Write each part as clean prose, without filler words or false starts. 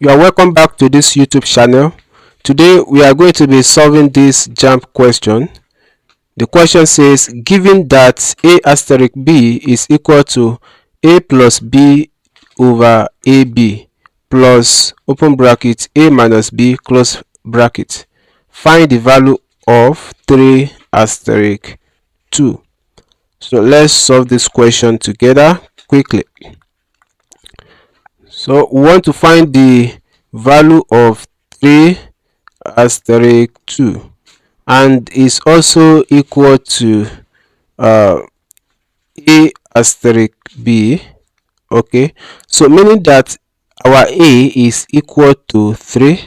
You are welcome back to this YouTube channel. Today we are going to be solving this JAMB question. The question says, given that a asterisk b is equal to a plus b over ab plus open bracket a minus b close bracket, find the value of 3 asterisk 2. So let's solve this question together quickly. So we want to find the value of 3 asterisk 2 and is also equal to a asterisk b. Okay, so meaning that our a is equal to 3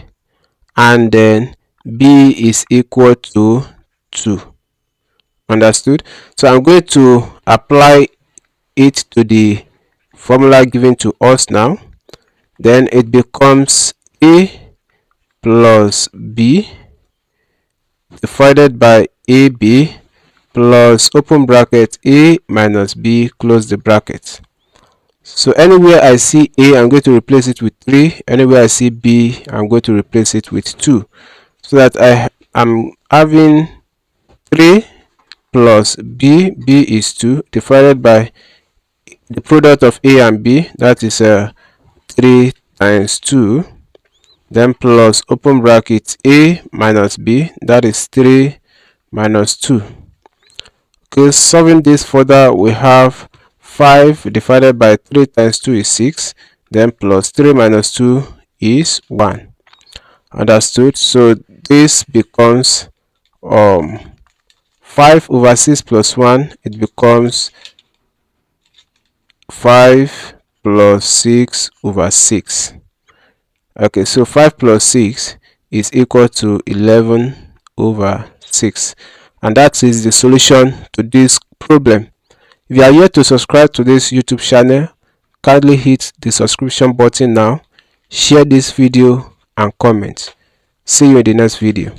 and then b is equal to 2. Understood? So I'm going to apply it to the formula given to us now. Then it becomes a plus b divided by ab plus open bracket a minus b close the bracket. So anywhere I see a, I'm going to replace it with 3. Anywhere I see b, I'm going to replace it with 2, so that I am having 3 plus b is 2 divided by the product of a and b, that is 3 times 2, then plus open bracket a minus b, that is 3 minus 2. Okay, solving this further, we have 5 divided by 3 times 2 is 6, then plus 3 minus 2 is 1. Understood? So this becomes 5 over 6 plus 1, it becomes 5 plus 6 over 6. Okay, so 5 plus 6 is equal to 11 over 6, and that is the solution to this problem. If you are yet to subscribe to this YouTube channel, kindly hit the subscription button now, share this video and comment. See you in the next video.